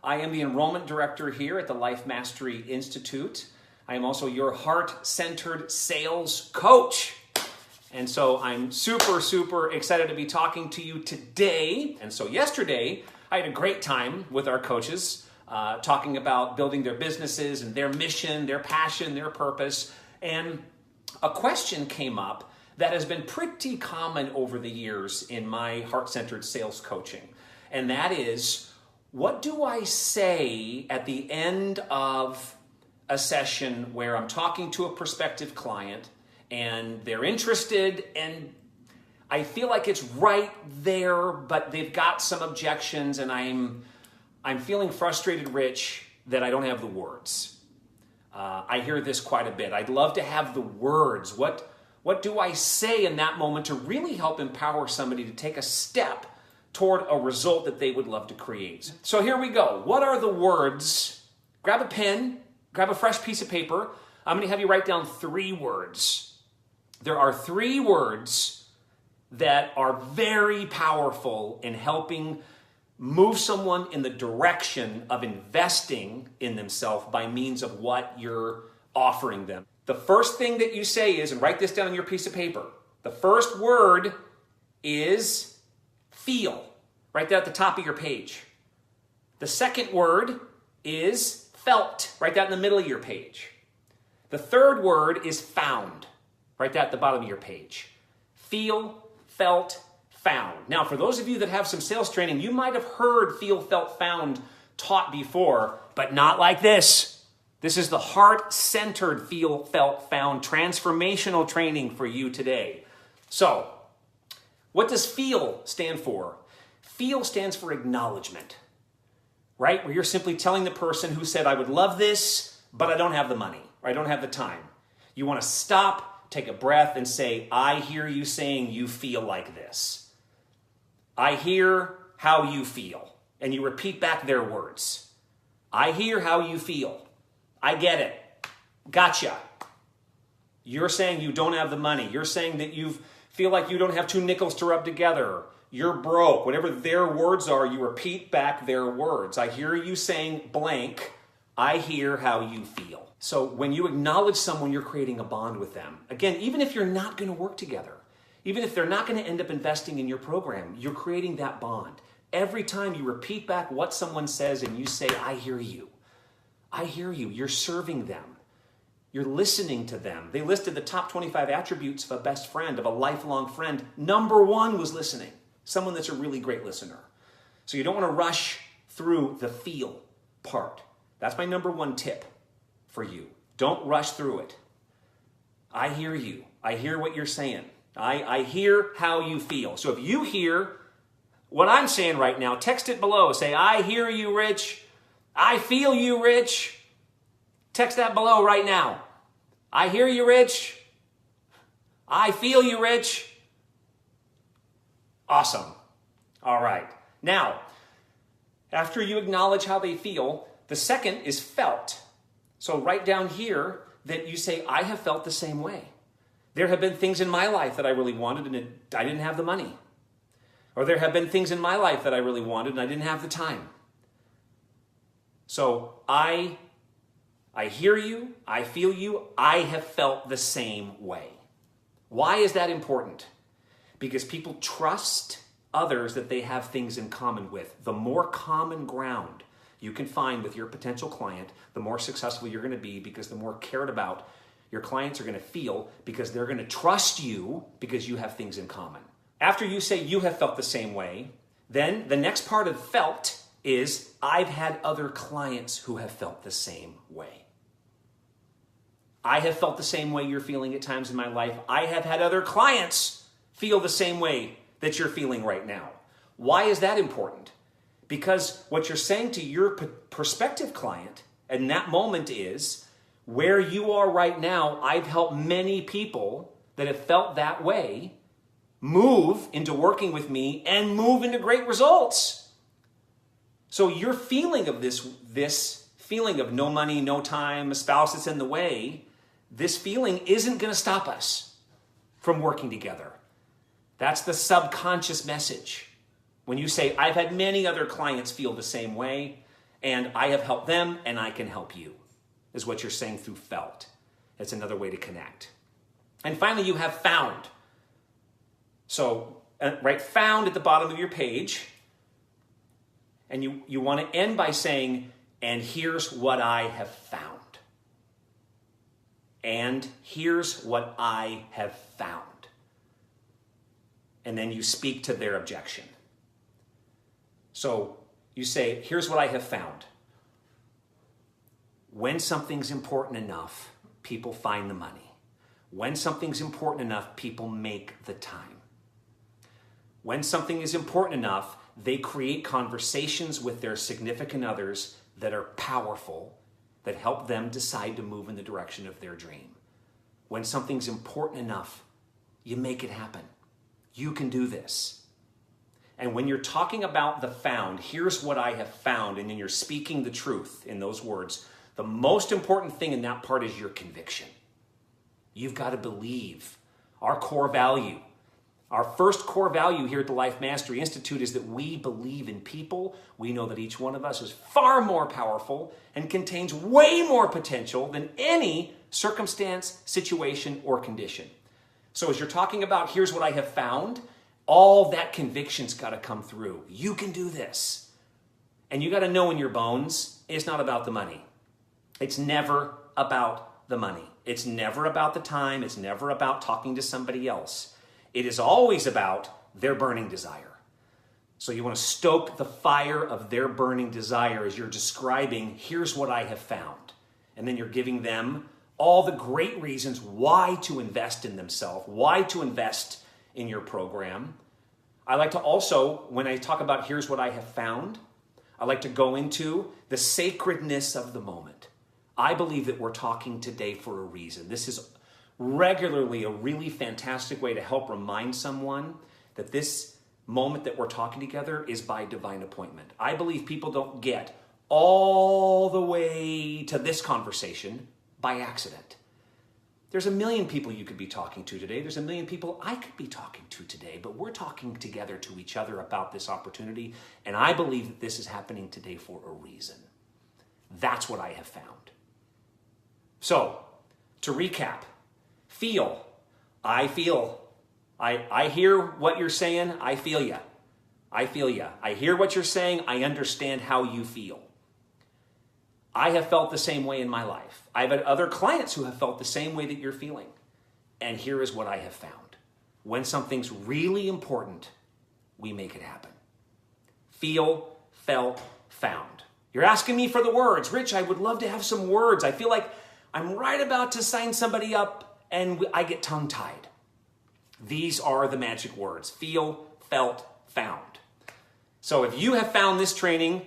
I am the enrollment director here at the Life Mastery Institute. I am also your heart-centered sales coach. And so I'm super excited to be talking to you today. And so yesterday, I had a great time with our coaches, talking about building their businesses and their mission, their passion, their purpose. And a question came up that has been pretty common over the years in my heart-centered sales coaching. And that is, what do I say at the end of a session where I'm talking to a prospective client and they're interested and I feel like it's right there, but they've got some objections and I'm feeling frustrated, Rich, that I don't have the words. I hear this quite a bit. I'd love to have the words. What do I say in that moment to really help empower somebody to take a step toward a result that they would love to create? So here we go. What are the words? Grab a pen, grab a fresh piece of paper. I'm going to have you write down 3 words. There are 3 words that are very powerful in helping move someone in the direction of investing in themselves by means of what you're offering them. The first thing that you say is, and write this down on your piece of paper, the first word is feel. Write that at the top of your page. The second word is felt. Write that in the middle of your page. The third word is found. Write that at the bottom of your page. Feel, felt, found. Now, for those of you that have some sales training, you might have heard feel, felt, found taught before, but not like this. This is the heart-centered feel, felt, found transformational training for you today. So, what does feel stand for? Feel stands for acknowledgement, right? Where you're simply telling the person who said, I would love this, but I don't have the money, or I don't have the time. You want to stop, take a breath, and say, I hear you saying you feel like this. I hear how you feel. And you repeat back their words. I hear how you feel. I get it. Gotcha. You're saying you don't have the money. You're saying that you feel like you don't have 2 nickels to rub together. You're broke. Whatever their words are, you repeat back their words. I hear you saying blank. I hear how you feel. So when you acknowledge someone, you're creating a bond with them. Again, even if you're not going to work together, even if they're not going to end up investing in your program, you're creating that bond. Every time you repeat back what someone says and you say, I hear you. I hear you. You're serving them. You're listening to them. They listed the top 25 attributes of a best friend, of a lifelong friend. Number 1 was listening. Someone that's a really great listener. So you don't want to rush through the feel part. That's my number 1 tip for you. Don't rush through it. I hear you. I hear what you're saying. I hear how you feel. So if you hear what I'm saying right now, text it below. Say, I hear you, Rich. I feel you, Rich. Text that below right now. I hear you, Rich. I feel you, Rich. Awesome. All right. Now, after you acknowledge how they feel, the second is felt. So write down here that you say, I have felt the same way. There have been things in my life that I really wanted and I didn't have the money. Or there have been things in my life that I really wanted and I didn't have the time. So I hear you, I feel you, I have felt the same way. Why is that important? Because people trust others that they have things in common with. The more common ground you can find with your potential client, the more successful you're going to be, because the more cared about your clients are going to feel, because they're going to trust you because you have things in common. After you say you have felt the same way, then the next part of felt is I've had other clients who have felt the same way. I have felt the same way you're feeling at times in my life. I have had other clients feel the same way that you're feeling right now. Why is that important? Because what you're saying to your prospective client in that moment is, where you are right now, I've helped many people that have felt that way move into working with me and move into great results. So your feeling of this feeling of no money, no time, a spouse that's in the way, this feeling isn't going to stop us from working together. That's the subconscious message. When you say, I've had many other clients feel the same way, And I have helped them, and I can help you, is what you're saying through felt. It's another way to connect. And finally, you have found. So, right, found at the bottom of your page. And you want to end by saying, and here's what I have found. And here's what I have found. And then you speak to their objection. So you say, here's what I have found. When something's important enough, people find the money. When something's important enough, people make the time. When something is important enough, they create conversations with their significant others that are powerful, that help them decide to move in the direction of their dream. When something's important enough, you make it happen. You can do this. And when you're talking about the found, here's what I have found, and then you're speaking the truth in those words, the most important thing in that part is your conviction. You've got to believe. Our core value. Our first core value here at the Life Mastery Institute is that we believe in people. We know that each one of us is far more powerful and contains way more potential than any circumstance, situation, or condition. So as you're talking about, here's what I have found, all that conviction's got to come through. You can do this. And you got to know in your bones, it's not about the money. It's never about the money. It's never about the time. It's never about talking to somebody else. It is always about their burning desire. So you want to stoke the fire of their burning desire as you're describing, here's what I have found. And then you're giving them all the great reasons why to invest in themselves, why to invest in your program. I like to also, when I talk about here's what I have found, I like to go into the sacredness of the moment. I believe that we're talking today for a reason. This is regularly a really fantastic way to help remind someone that this moment that we're talking together is by divine appointment. I believe people don't get all the way to this conversation by accident. There's a million people you could be talking to today. There's a million people I could be talking to today, but we're talking together to each other about this opportunity, and I believe that this is happening today for a reason. That's what I have found. So, to recap, feel. I feel. I hear what you're saying. I feel ya. I feel ya. I hear what you're saying. I understand how you feel. I have felt the same way in my life. I've had other clients who have felt the same way that you're feeling. And here is what I have found. When something's really important, we make it happen. Feel, felt, found. You're asking me for the words. Rich, I would love to have some words. I feel like I'm right about to sign somebody up and I get tongue-tied. These are the magic words. Feel, felt, found. So if you have found this training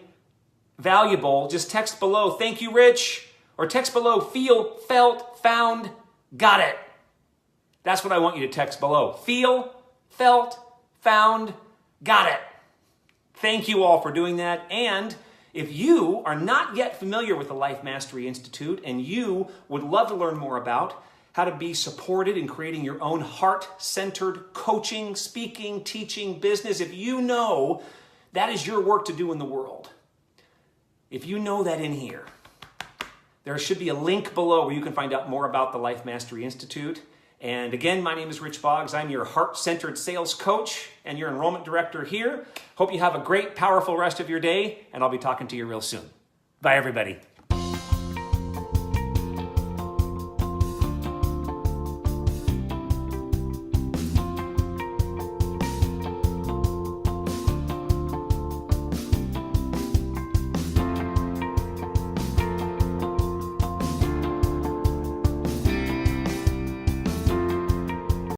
valuable, just text below, thank you, Rich, or text below, feel, felt, found, got it. That's what I want you to text below. Feel, felt, found, got it. Thank you all for doing that. And if you are not yet familiar with the Life Mastery Institute and you would love to learn more about how to be supported in creating your own heart-centered coaching, speaking, teaching business, if you know that is your work to do in the world, if you know that in here, there should be a link below where you can find out more about the Life Mastery Institute. And again, my name is Rich Boggs. I'm your heart-centered sales coach and your enrollment director here. Hope you have a great, powerful rest of your day, and I'll be talking to you real soon. Bye, everybody.